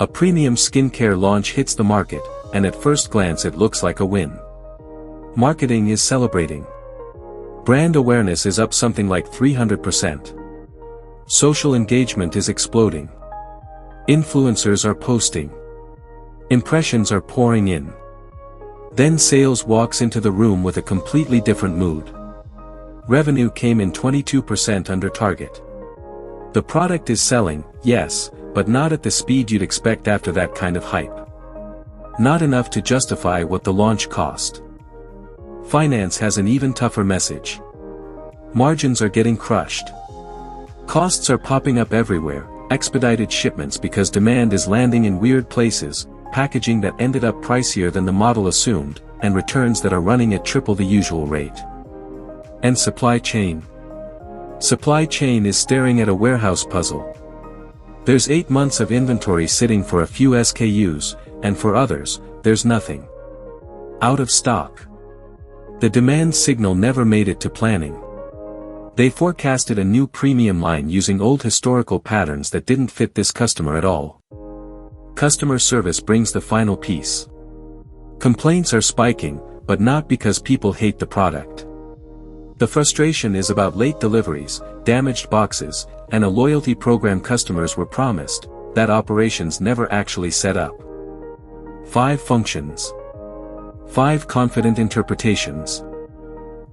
A premium skincare launch hits the market, and at first glance it looks like a win. Marketing is celebrating. Brand awareness is up something like 300%. Social engagement is exploding. Influencers are posting. Impressions are pouring in. Then sales walks into the room with a completely different mood. Revenue came in 22% under target. The product is selling, yes, but not at the speed you'd expect after that kind of hype. Not enough to justify what the launch cost. Finance has an even tougher message. Margins are getting crushed. Costs are popping up everywhere, expedited shipments because demand is landing in weird places, packaging that ended up pricier than the model assumed, and returns that are running at triple the usual rate. And supply chain. Supply chain is staring at a warehouse puzzle. There's 8 months of inventory sitting for a few SKUs, and for others, there's nothing. Out of stock. The demand signal never made it to planning. They forecasted a new premium line using old historical patterns that didn't fit this customer at all. Customer service brings the final piece. Complaints are spiking, but not because people hate the product. The frustration is about late deliveries, damaged boxes, and a loyalty program customers were promised, that operations never actually set up. 5 functions. 5 confident interpretations.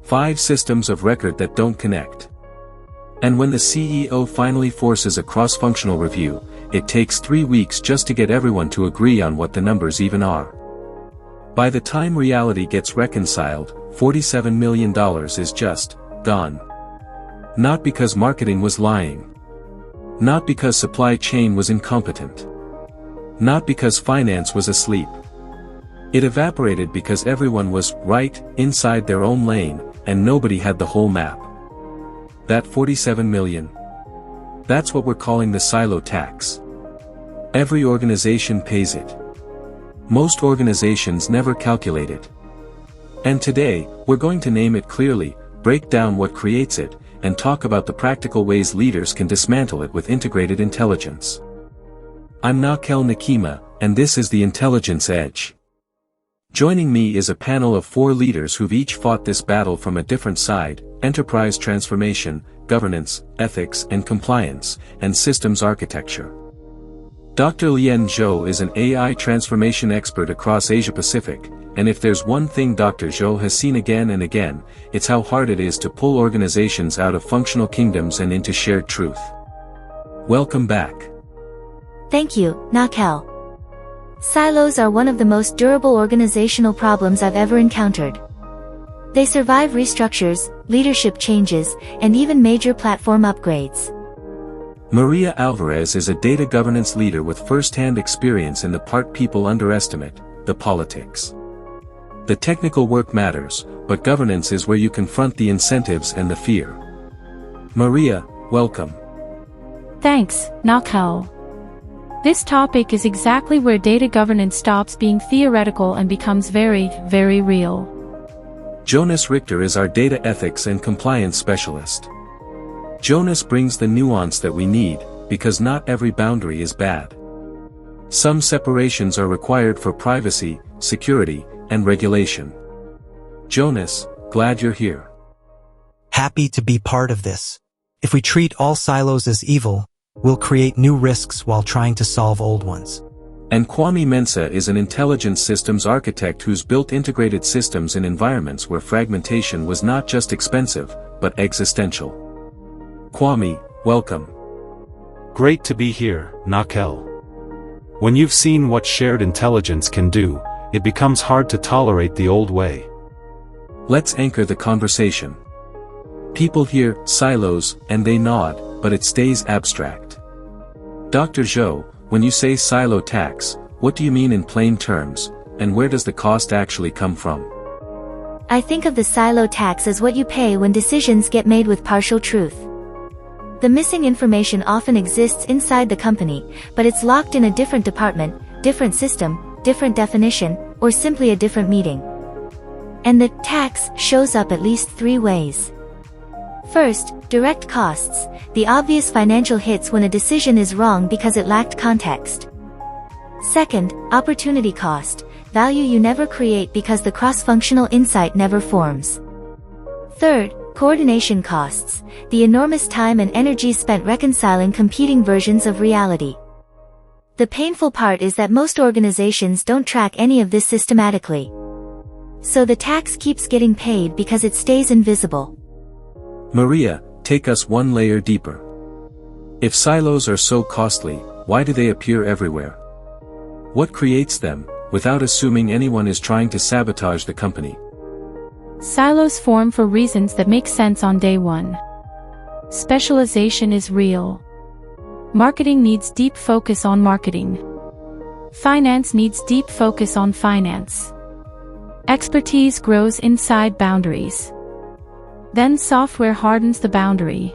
5 systems of record that don't connect. And when the CEO finally forces a cross-functional review, it takes 3 weeks just to get everyone to agree on what the numbers even are. By the time reality gets reconciled, $47 million is just gone. Not because marketing was lying. Not because supply chain was incompetent. Not because finance was asleep. It evaporated because everyone was right inside their own lane, and nobody had the whole map. That 47 million. That's what we're calling the silo tax. Every organization pays it. Most organizations never calculate it. And today, we're going to name it clearly, break down what creates it, and talk about the practical ways leaders can dismantle it with integrated intelligence. I'm Nakel Nakima, and this is the Intelligence Edge. Joining me is a panel of 4 leaders who've each fought this battle from a different side: enterprise transformation, governance, ethics and compliance, and systems architecture. Dr. Lian Zhou is an AI transformation expert across Asia-Pacific, and if there's one thing Dr. Zhou has seen again and again, it's how hard it is to pull organizations out of functional kingdoms and into shared truth. Welcome back. Thank you, Nakel. Silos are one of the most durable organizational problems I've ever encountered. They survive restructures, leadership changes, and even major platform upgrades. Maria Alvarez is a data governance leader with first-hand experience in the part people underestimate, the politics. The technical work matters, but governance is where you confront the incentives and the fear. Maria, welcome. Thanks, Nakel. This topic is exactly where data governance stops being theoretical and becomes very, very real. Jonas Richter is our data ethics and compliance specialist. Jonas brings the nuance that we need, because not every boundary is bad. Some separations are required for privacy, security, and regulation. Jonas, glad you're here. Happy to be part of this. If we treat all silos as evil, we'll create new risks while trying to solve old ones. And Kwame Mensah is an intelligence systems architect who's built integrated systems in environments where fragmentation was not just expensive, but existential. Kwame, welcome. Great to be here, Nakel. When you've seen what shared intelligence can do, it becomes hard to tolerate the old way. Let's anchor the conversation. People hear silos, and they nod, but it stays abstract. Dr. Zhou, when you say silo tax, what do you mean in plain terms, and where does the cost actually come from? I think of the silo tax as what you pay when decisions get made with partial truth. The missing information often exists inside the company, but it's locked in a different department, different system, different definition, or simply a different meeting. And the tax shows up at least 3 ways. First, direct costs, the obvious financial hits when a decision is wrong because it lacked context. Second, opportunity cost, value you never create because the cross-functional insight never forms. Third, coordination costs, the enormous time and energy spent reconciling competing versions of reality. The painful part is that most organizations don't track any of this systematically. So the tax keeps getting paid because it stays invisible. Maria, take us one layer deeper. If silos are so costly, why do they appear everywhere? What creates them, without assuming anyone is trying to sabotage the company? Silos form for reasons that make sense on day one. Specialization is real. Marketing needs deep focus on marketing. Finance needs deep focus on finance. Expertise grows inside boundaries. Then software hardens the boundary.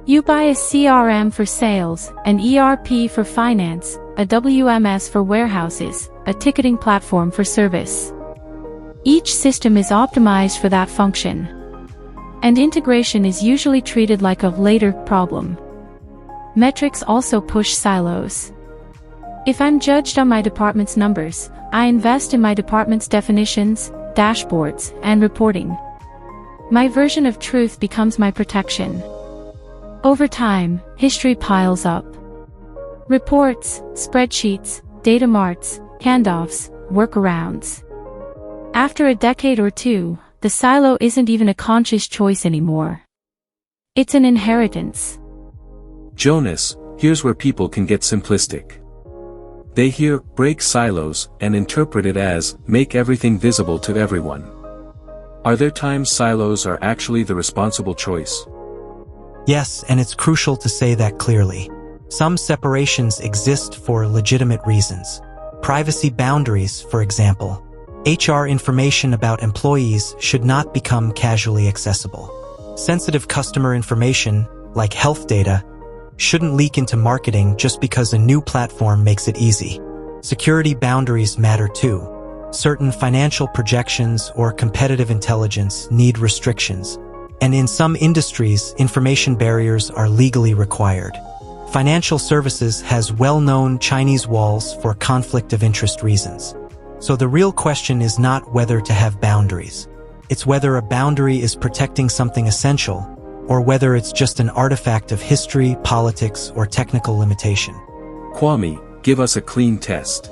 You buy a CRM for sales, an ERP for finance, a WMS for warehouses, a ticketing platform for service. Each system is optimized for that function. And integration is usually treated like a later problem. Metrics also push silos. If I'm judged on my department's numbers, I invest in my department's definitions, dashboards, and reporting. My version of truth becomes my protection. Over time, history piles up. Reports, spreadsheets, data marts, handoffs, workarounds. After a decade or two, the silo isn't even a conscious choice anymore. It's an inheritance. Jonas, here's where people can get simplistic. They hear, break silos, and interpret it as, make everything visible to everyone. Are there times silos are actually the responsible choice? Yes, and it's crucial to say that clearly. Some separations exist for legitimate reasons. Privacy boundaries, for example. HR information about employees should not become casually accessible. Sensitive customer information, like health data, shouldn't leak into marketing just because a new platform makes it easy. Security boundaries matter too. Certain financial projections or competitive intelligence need restrictions. And in some industries, information barriers are legally required. Financial services has well-known Chinese walls for conflict of interest reasons. So the real question is not whether to have boundaries. It's whether a boundary is protecting something essential, or whether it's just an artifact of history, politics, or technical limitation. Kwame, give us a clean test.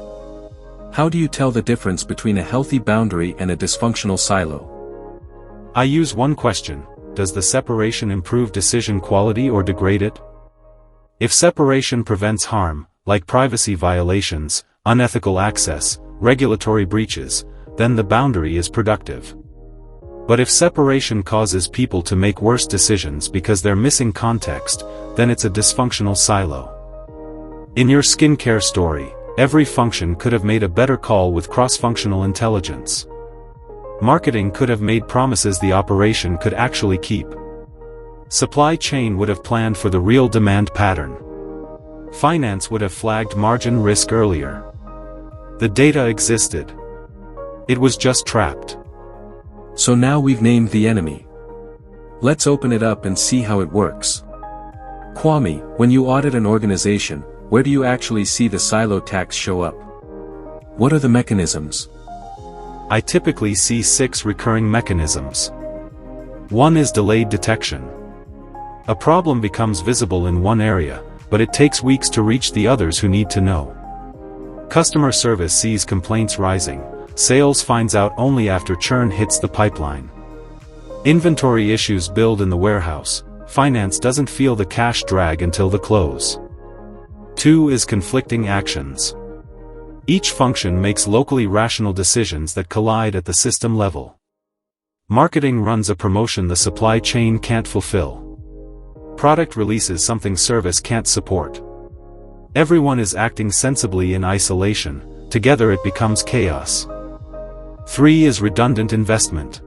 How do you tell the difference between a healthy boundary and a dysfunctional silo? I use one question: does the separation improve decision quality or degrade it? If separation prevents harm, like privacy violations, unethical access, regulatory breaches, then the boundary is productive. But if separation causes people to make worse decisions because they're missing context, then it's a dysfunctional silo. In your skincare story, every function could have made a better call with cross-functional intelligence. Marketing could have made promises the operation could actually keep. Supply chain would have planned for the real demand pattern. Finance would have flagged margin risk earlier. The data existed. It was just trapped. So now we've named the enemy. Let's open it up and see how it works. Kwame, when you audit an organization, where do you actually see the silo tax show up? What are the mechanisms? I typically see 6 recurring mechanisms. One is delayed detection. A problem becomes visible in one area, but it takes weeks to reach the others who need to know. Customer service sees complaints rising. Sales finds out only after churn hits the pipeline. Inventory issues build in the warehouse. Finance doesn't feel the cash drag until the close. 2 is conflicting actions. Each function makes locally rational decisions that collide at the system level. Marketing runs a promotion the supply chain can't fulfill. Product releases something service can't support. Everyone is acting sensibly in isolation. Together it becomes chaos. 3 is redundant investment.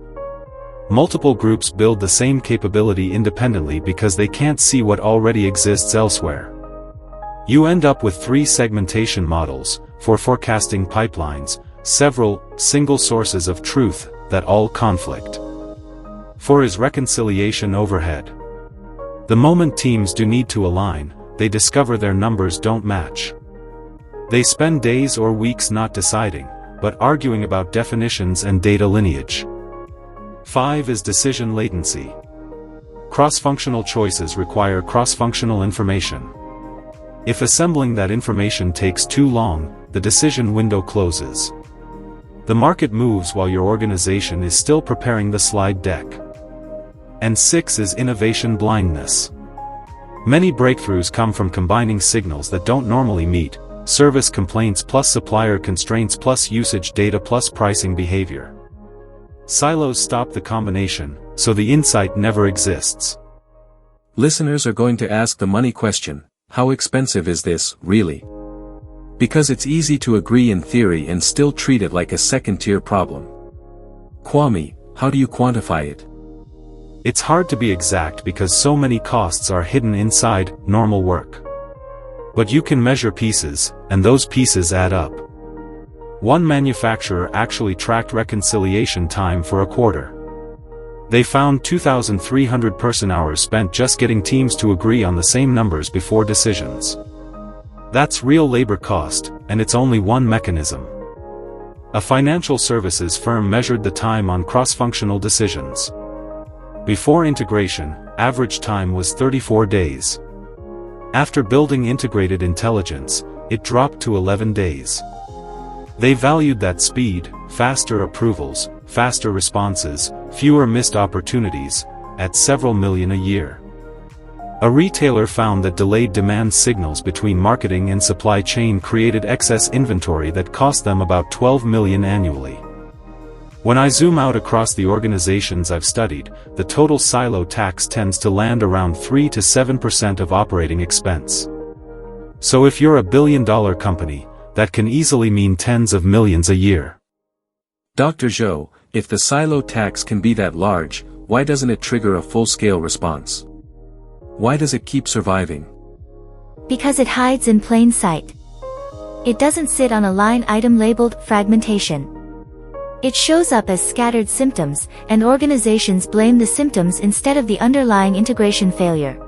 Multiple groups build the same capability independently because they can't see what already exists elsewhere. You end up with 3 segmentation models, for forecasting pipelines, several, single sources of truth, that all conflict. 4 is reconciliation overhead. The moment teams do need to align, they discover their numbers don't match. They spend days or weeks not deciding, but arguing about definitions and data lineage. 5 is decision latency. Cross-functional choices require cross-functional information. If assembling that information takes too long, the decision window closes. The market moves while your organization is still preparing the slide deck. And 6 is innovation blindness. Many breakthroughs come from combining signals that don't normally meet, service complaints plus supplier constraints plus usage data plus pricing behavior. Silos stop the combination, so the insight never exists. Listeners are going to ask the money question: how expensive is this, really? Because it's easy to agree in theory and still treat it like a second-tier problem. Kwame, how do you quantify it? It's hard to be exact because so many costs are hidden inside normal work. But you can measure pieces, and those pieces add up. One manufacturer actually tracked reconciliation time for a quarter. They found 2,300 person-hours spent just getting teams to agree on the same numbers before decisions. That's real labor cost, and it's only one mechanism. A financial services firm measured the time on cross-functional decisions. Before integration, average time was 34 days. After building integrated intelligence, it dropped to 11 days. They valued that speed, faster approvals, faster responses, fewer missed opportunities, at several million a year. A retailer found that delayed demand signals between marketing and supply chain created excess inventory that cost them about $12 million annually. When I zoom out across the organizations I've studied, the total silo tax tends to land around 3 to 7% of operating expense. So if you're a billion-dollar company, that can easily mean tens of millions a year. Dr. Zhou, if the silo tax can be that large, why doesn't it trigger a full-scale response? Why does it keep surviving? Because it hides in plain sight. It doesn't sit on a line item labeled fragmentation. It shows up as scattered symptoms, and organizations blame the symptoms instead of the underlying integration failure.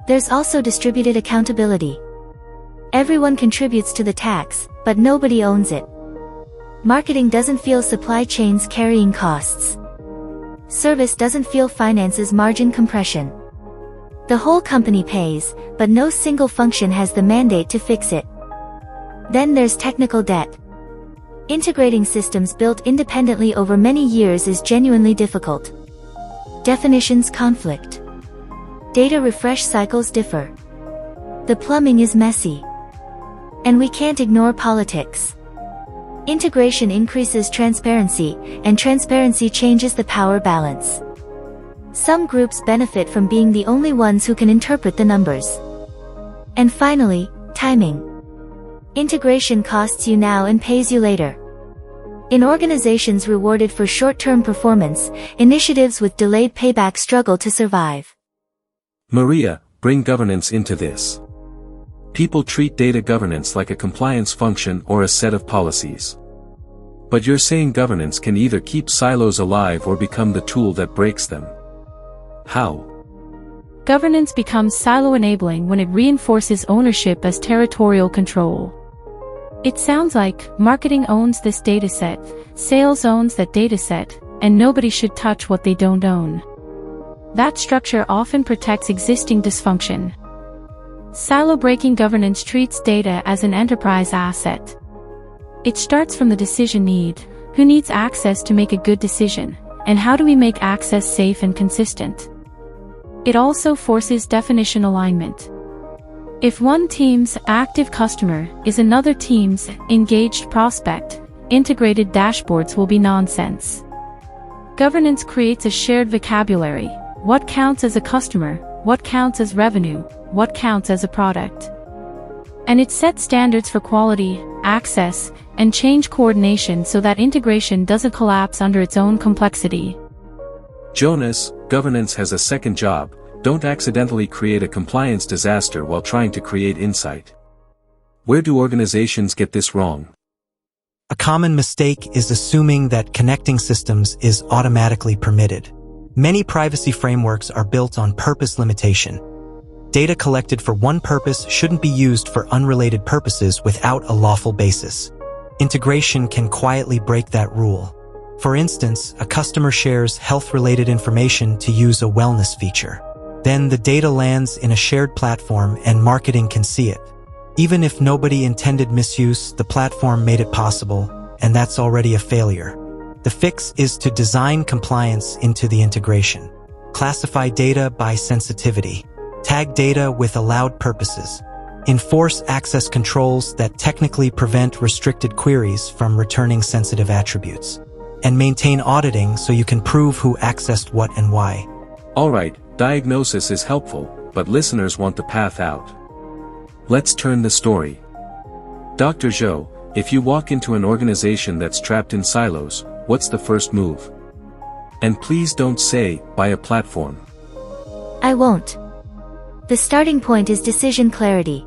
There's also distributed accountability. Everyone contributes to the tax, but nobody owns it. Marketing doesn't feel supply chains carrying costs. Service doesn't feel finance's margin compression. The whole company pays, but no single function has the mandate to fix it. Then there's technical debt. Integrating systems built independently over many years is genuinely difficult. Definitions conflict. Data refresh cycles differ. The plumbing is messy. And we can't ignore politics. Integration increases transparency, and transparency changes the power balance. Some groups benefit from being the only ones who can interpret the numbers. And finally, timing. Integration costs you now and pays you later. In organizations rewarded for short-term performance, initiatives with delayed payback struggle to survive. Maria, bring governance into this. People treat data governance like a compliance function or a set of policies. But you're saying governance can either keep silos alive or become the tool that breaks them. How? Governance becomes silo-enabling when it reinforces ownership as territorial control. It sounds like marketing owns this dataset, sales owns that dataset, and nobody should touch what they don't own. That structure often protects existing dysfunction. Silo-breaking governance treats data as an enterprise asset. It starts from the decision need: who needs access to make a good decision, and how do we make access safe and consistent? It also forces definition alignment. If one team's active customer is another team's engaged prospect, integrated dashboards will be nonsense. Governance creates a shared vocabulary: what counts as a customer, what counts as revenue, what counts as a product. And it sets standards for quality, access, and change coordination so that integration doesn't collapse under its own complexity. Jonas, governance has a second job: don't accidentally create a compliance disaster while trying to create insight. Where do organizations get this wrong? A common mistake is assuming that connecting systems is automatically permitted. Many privacy frameworks are built on purpose limitation. Data collected for one purpose shouldn't be used for unrelated purposes without a lawful basis. Integration can quietly break that rule. For instance, a customer shares health-related information to use a wellness feature. Then the data lands in a shared platform and marketing can see it. Even if nobody intended misuse, the platform made it possible, and that's already a failure. The fix is to design compliance into the integration. Classify data by sensitivity. Tag data with allowed purposes. Enforce access controls that technically prevent restricted queries from returning sensitive attributes. And maintain auditing so you can prove who accessed what and why. Alright, diagnosis is helpful, but listeners want the path out. Let's turn the story. Dr. Zhou, if you walk into an organization that's trapped in silos, what's the first move? And please don't say, buy a platform. I won't. The starting point is decision clarity.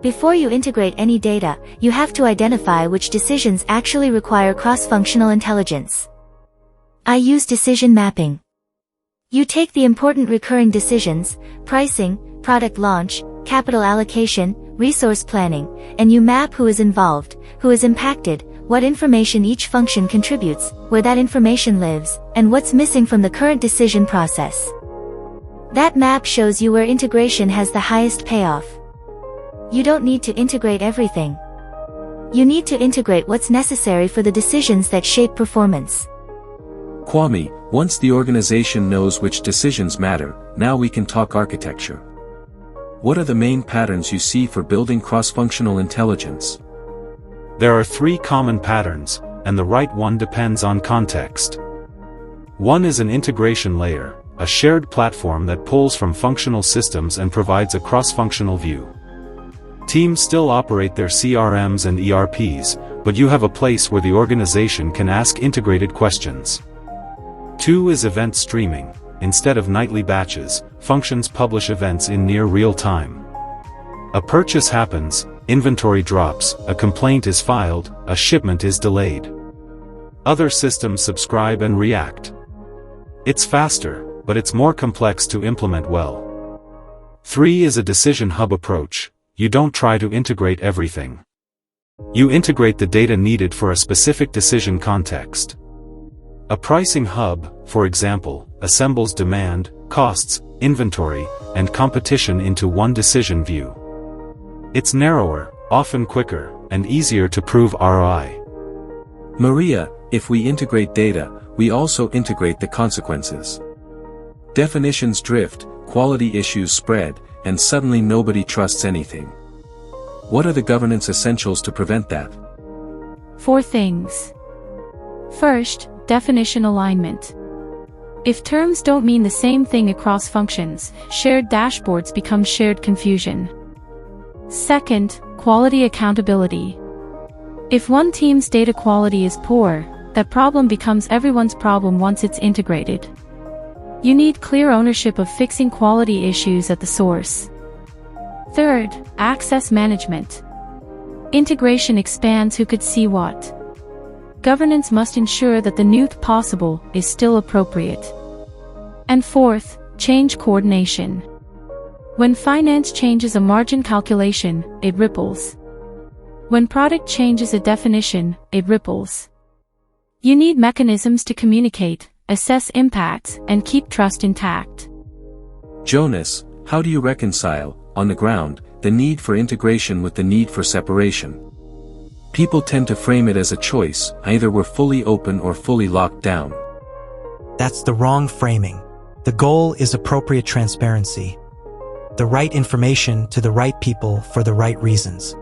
Before you integrate any data, you have to identify which decisions actually require cross-functional intelligence. I use decision mapping. You take the important recurring decisions, pricing, product launch, capital allocation, resource planning, and you map who is involved, who is impacted, what information each function contributes, where that information lives, and what's missing from the current decision process. That map shows you where integration has the highest payoff. You don't need to integrate everything. You need to integrate what's necessary for the decisions that shape performance. Kwame, once the organization knows which decisions matter, now we can talk architecture. What are the main patterns you see for building cross-functional intelligence? There are 3 common patterns, and the right one depends on context. One is an integration layer, a shared platform that pulls from functional systems and provides a cross-functional view. Teams still operate their CRMs and ERPs, but you have a place where the organization can ask integrated questions. 2 is event streaming. Instead of nightly batches, functions publish events in near real time. A purchase happens, inventory drops, a complaint is filed, a shipment is delayed. Other systems subscribe and react. It's faster, but it's more complex to implement well. 3 is a decision hub approach. You don't try to integrate everything. You integrate the data needed for a specific decision context. A pricing hub, for example, assembles demand, costs, inventory, and competition into one decision view. It's narrower, often quicker, and easier to prove ROI. Maria, if we integrate data, we also integrate the consequences. Definitions drift, quality issues spread, and suddenly nobody trusts anything. What are the governance essentials to prevent that? 4 things. First, definition alignment. If terms don't mean the same thing across functions, shared dashboards become shared confusion. Second, quality accountability. If one team's data quality is poor, that problem becomes everyone's problem once it's integrated. You need clear ownership of fixing quality issues at the source. Third, access management. Integration expands who could see what. Governance must ensure that the new possible is still appropriate. And fourth, change coordination. When finance changes a margin calculation, it ripples. When product changes a definition, it ripples. You need mechanisms to communicate, assess impacts, and keep trust intact. Jonas, how do you reconcile, on the ground, the need for integration with the need for separation? People tend to frame it as a choice, either we're fully open or fully locked down. That's the wrong framing. The goal is appropriate transparency. The right information to the right people for the right reasons.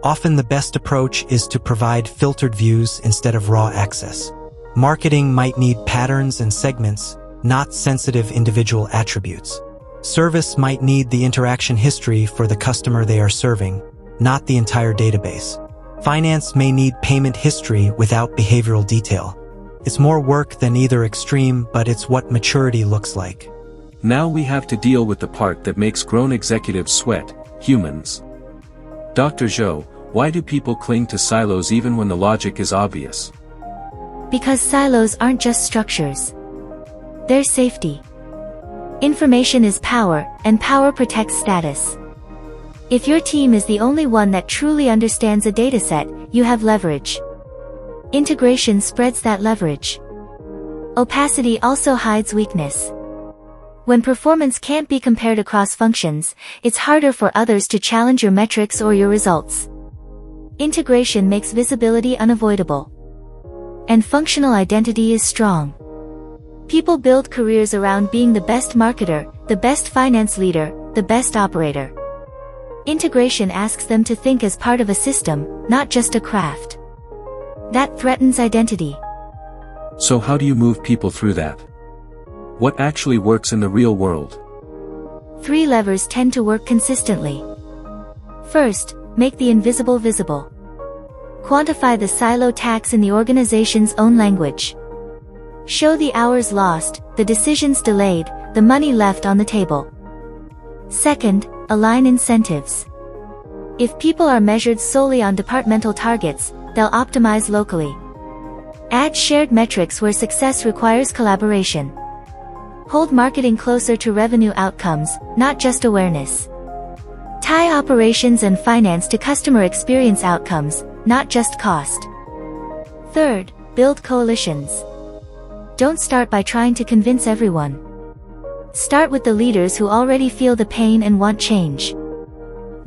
Often the best approach is to provide filtered views instead of raw access. Marketing might need patterns and segments, not sensitive individual attributes. Service might need the interaction history for the customer they are serving, not the entire database. Finance may need payment history without behavioral detail. It's more work than either extreme, but it's what maturity looks like. Now we have to deal with the part that makes grown executives sweat, humans. Dr. Zhou, why do people cling to silos even when the logic is obvious? Because silos aren't just structures. They're safety. Information is power, and power protects status. If your team is the only one that truly understands a dataset, you have leverage. Integration spreads that leverage. Opacity also hides weakness. When performance can't be compared across functions, it's harder for others to challenge your metrics or your results. Integration makes visibility unavoidable. And functional identity is strong. People build careers around being the best marketer, the best finance leader, the best operator. Integration asks them to think as part of a system, not just a craft. That threatens identity. So how do you move people through that? What actually works in the real world? 3 levers tend to work consistently. First, make the invisible visible. Quantify the silo tax in the organization's own language. Show the hours lost, the decisions delayed, the money left on the table. Second, align incentives. If people are measured solely on departmental targets, they'll optimize locally. Add shared metrics where success requires collaboration. Hold marketing closer to revenue outcomes, not just awareness. Tie operations and finance to customer experience outcomes, not just cost. Third, build coalitions. Don't start by trying to convince everyone. Start with the leaders who already feel the pain and want change.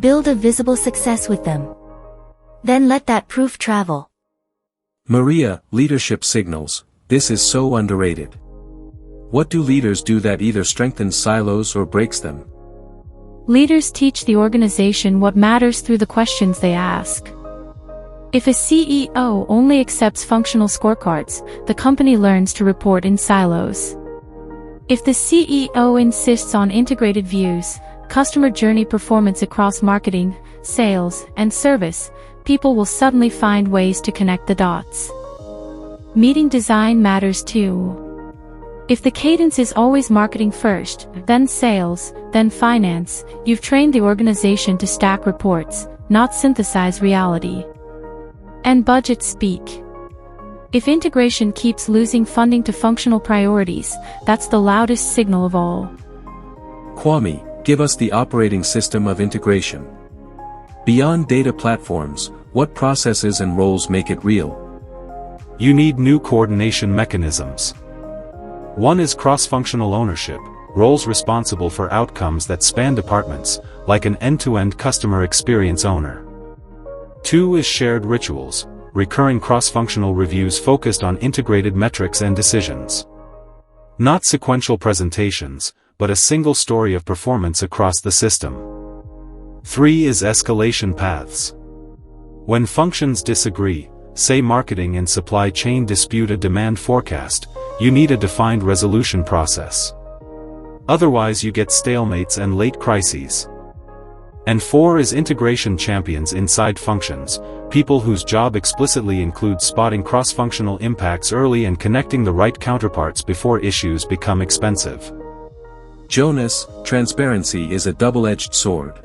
Build a visible success with them. Then let that proof travel. Maria, leadership signals. This is so underrated. What do leaders do that either strengthens silos or breaks them? Leaders teach the organization what matters through the questions they ask. If a CEO only accepts functional scorecards, the company learns to report in silos. If the CEO insists on integrated views, customer journey performance across marketing, sales, and service, people will suddenly find ways to connect the dots. Meeting design matters too. If the cadence is always marketing first, then sales, then finance, you've trained the organization to stack reports, not synthesize reality. And budgets speak. If integration keeps losing funding to functional priorities, that's the loudest signal of all. Kwame, give us the operating system of integration. Beyond data platforms, what processes and roles make it real? You need new coordination mechanisms. One is cross-functional ownership, roles responsible for outcomes that span departments, like an end-to-end customer experience owner. 2 is shared rituals, recurring cross-functional reviews focused on integrated metrics and decisions. Not sequential presentations, but a single story of performance across the system. 3 is escalation paths. When functions disagree, say marketing and supply chain dispute a demand forecast, you need a defined resolution process. Otherwise you get stalemates and late crises. And 4 is integration champions inside functions, people whose job explicitly includes spotting cross-functional impacts early and connecting the right counterparts before issues become expensive. Jonas, transparency is a double-edged sword.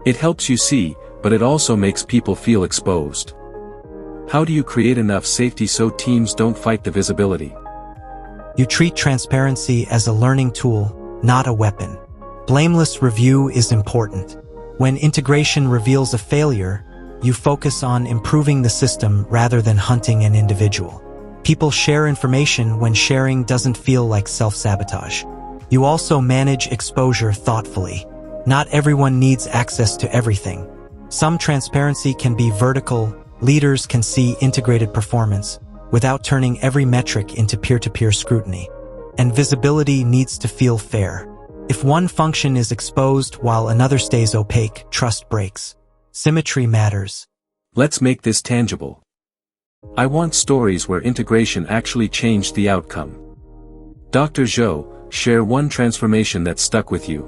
It helps you see, but it also makes people feel exposed. How do you create enough safety so teams don't fight the visibility? You treat transparency as a learning tool, not a weapon. Blameless review is important. When integration reveals a failure, you focus on improving the system rather than hunting an individual. People share information when sharing doesn't feel like self-sabotage. You also manage exposure thoughtfully. Not everyone needs access to everything. Some transparency can be vertical. Leaders can see integrated performance without turning every metric into peer-to-peer scrutiny. And visibility needs to feel fair. If one function is exposed while another stays opaque, trust breaks. Symmetry matters. Let's make this tangible. I want stories where integration actually changed the outcome. Dr. Zhou, share one transformation that stuck with you.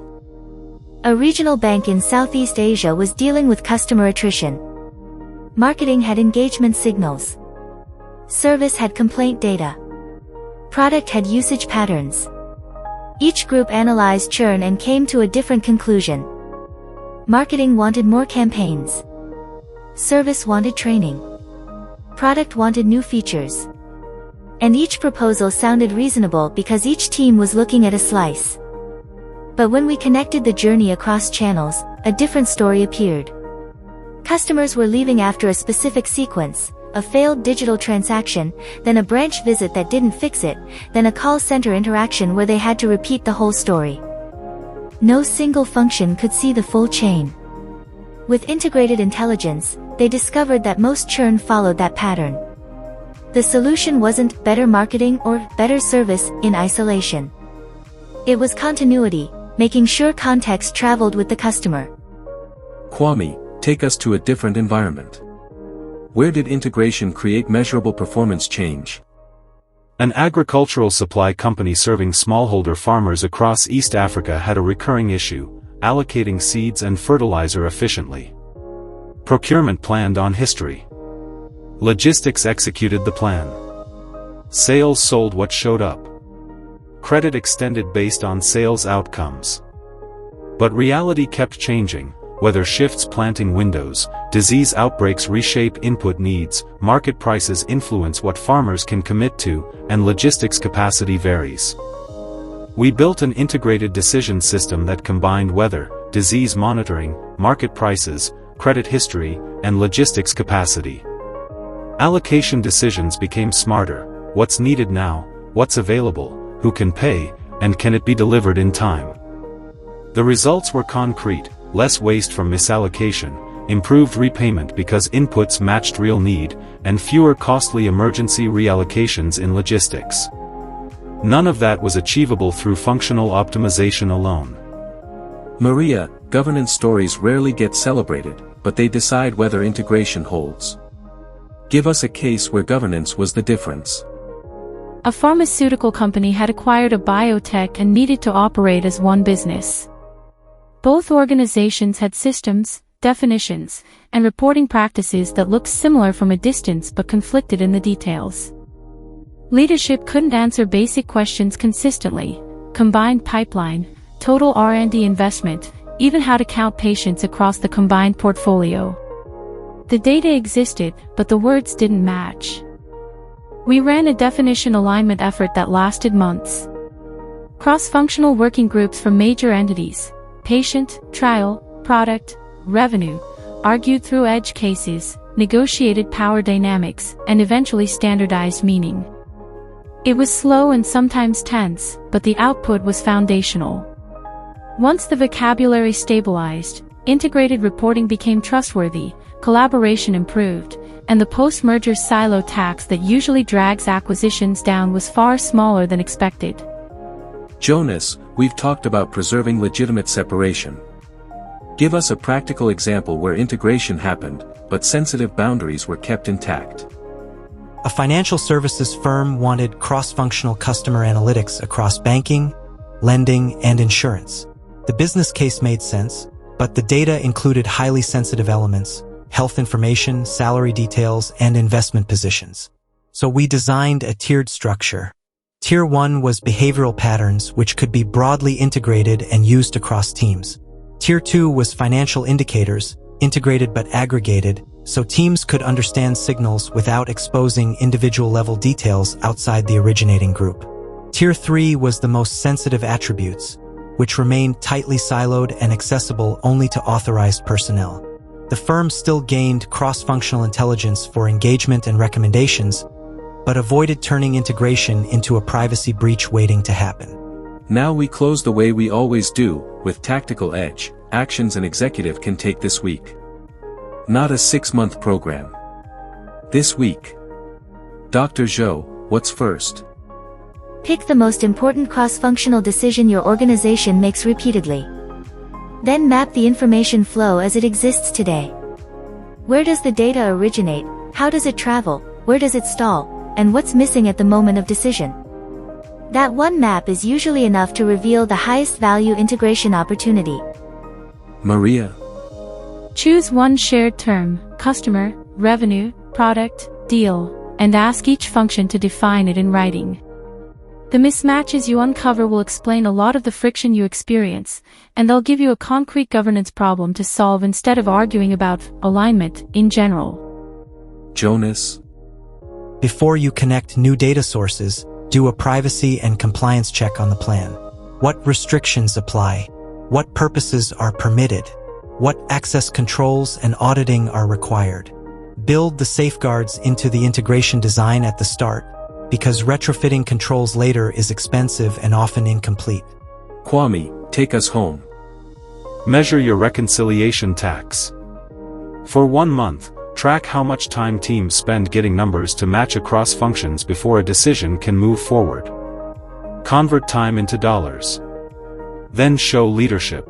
A regional bank in Southeast Asia was dealing with customer attrition. Marketing had engagement signals. Service had complaint data. Product had usage patterns. Each group analyzed churn and came to a different conclusion. Marketing wanted more campaigns. Service wanted training. Product wanted new features. And each proposal sounded reasonable because each team was looking at a slice. But when we connected the journey across channels, a different story appeared. Customers were leaving after a specific sequence, a failed digital transaction, then a branch visit that didn't fix it, then a call center interaction where they had to repeat the whole story. No single function could see the full chain. With integrated intelligence, they discovered that most churn followed that pattern. The solution wasn't better marketing or better service in isolation. It was continuity, making sure context traveled with the customer. Kwame, take us to a different environment. Where did integration create measurable performance change? An agricultural supply company serving smallholder farmers across East Africa had a recurring issue: allocating seeds and fertilizer efficiently. Procurement planned on history. Logistics executed the plan. Sales sold what showed up. Credit extended based on sales outcomes. But reality kept changing. Weather shifts planting windows, disease outbreaks reshape input needs, market prices influence what farmers can commit to, and logistics capacity varies. We built an integrated decision system that combined weather, disease monitoring, market prices, credit history, and logistics capacity. Allocation decisions became smarter: what's needed now, what's available, who can pay, and can it be delivered in time. The results were concrete: less waste from misallocation, improved repayment because inputs matched real need, and fewer costly emergency reallocations in logistics. None of that was achievable through functional optimization alone. Maria, governance stories rarely get celebrated, but they decide whether integration holds. Give us a case where governance was the difference. A pharmaceutical company had acquired a biotech and needed to operate as one business. Both organizations had systems, definitions, and reporting practices that looked similar from a distance but conflicted in the details. Leadership couldn't answer basic questions consistently: combined pipeline, total R&D investment, even how to count patients across the combined portfolio. The data existed, but the words didn't match. We ran a definition alignment effort that lasted months. Cross-functional working groups from major entities, patient, trial, product, revenue, argued through edge cases, negotiated power dynamics, and eventually standardized meaning. It was slow and sometimes tense, but the output was foundational. Once the vocabulary stabilized, integrated reporting became trustworthy, collaboration improved, and the post-merger silo tax that usually drags acquisitions down was far smaller than expected. Jonas, we've talked about preserving legitimate separation. Give us a practical example where integration happened, but sensitive boundaries were kept intact. A financial services firm wanted cross-functional customer analytics across banking, lending, and insurance. The business case made sense, but the data included highly sensitive elements: health information, salary details, and investment positions. So we designed a tiered structure. Tier 1 was behavioral patterns, which could be broadly integrated and used across teams. Tier 2 was financial indicators, integrated but aggregated, so teams could understand signals without exposing individual-level details outside the originating group. Tier 3 was the most sensitive attributes, which remained tightly siloed and accessible only to authorized personnel. The firm still gained cross-functional intelligence for engagement and recommendations, but avoided turning integration into a privacy breach waiting to happen. Now we close the way we always do, with tactical edge, actions an executive can take this week. Not a 6-month program. This week. Dr. Zhou, what's first? Pick the most important cross-functional decision your organization makes repeatedly. Then map the information flow as it exists today. Where does the data originate? How does it travel? Where does it stall? And what's missing at the moment of decision? That one map is usually enough to reveal the highest value integration opportunity. Maria. Choose one shared term: customer, revenue, product, deal, and ask each function to define it in writing. The mismatches you uncover will explain a lot of the friction you experience, and they'll give you a concrete governance problem to solve instead of arguing about alignment in general. Jonas. Before you connect new data sources, do a privacy and compliance check on the plan. What restrictions apply? What purposes are permitted? What access controls and auditing are required? Build the safeguards into the integration design at the start, because retrofitting controls later is expensive and often incomplete. Kwame, take us home. Measure your reconciliation tax. For 1 month, track how much time teams spend getting numbers to match across functions before a decision can move forward. Convert time into dollars. Then show leadership.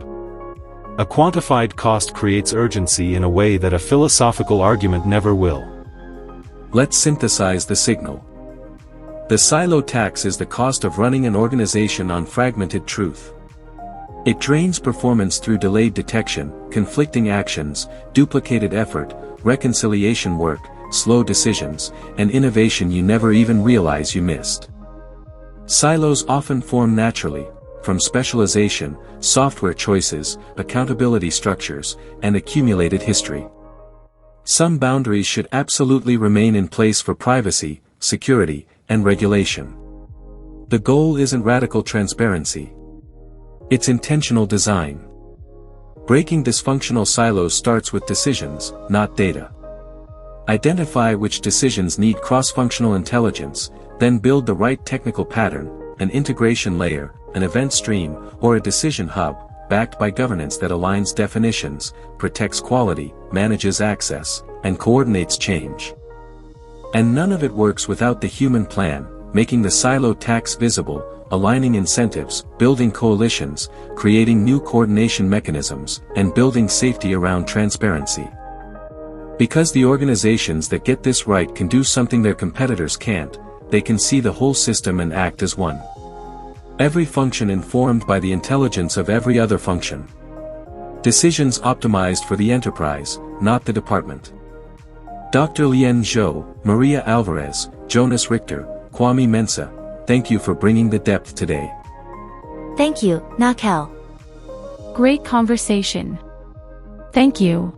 A quantified cost creates urgency in a way that a philosophical argument never will. Let's synthesize the signal. The silo tax is the cost of running an organization on fragmented truth. It drains performance through delayed detection, conflicting actions, duplicated effort, reconciliation work, slow decisions, and innovation you never even realize you missed. Silos often form naturally, from specialization, software choices, accountability structures, and accumulated history. Some boundaries should absolutely remain in place for privacy, security, and regulation. The goal isn't radical transparency. It's intentional design. Breaking dysfunctional silos starts with decisions, not data. Identify which decisions need cross-functional intelligence, then build the right technical pattern, an integration layer, an event stream, or a decision hub, backed by governance that aligns definitions, protects quality, manages access, and coordinates change. And none of it works without the human plan, making the silo tax visible, aligning incentives, building coalitions, creating new coordination mechanisms, and building safety around transparency. Because the organizations that get this right can do something their competitors can't, they can see the whole system and act as one. Every function informed by the intelligence of every other function. Decisions optimized for the enterprise, not the department. Dr. Lien Zhou, Maria Alvarez, Jonas Richter, Kwame Mensah, thank you for bringing the depth today. Thank you, Nakel. Great conversation. Thank you.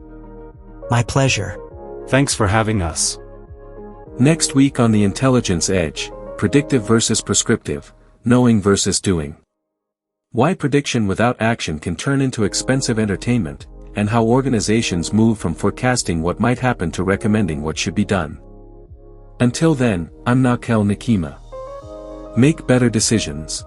My pleasure. Thanks for having us. Next week on the Intelligence Edge, predictive versus prescriptive, knowing versus doing. Why prediction without action can turn into expensive entertainment, and how organizations move from forecasting what might happen to recommending what should be done. Until then, I'm Nakel Nikima. Make better decisions.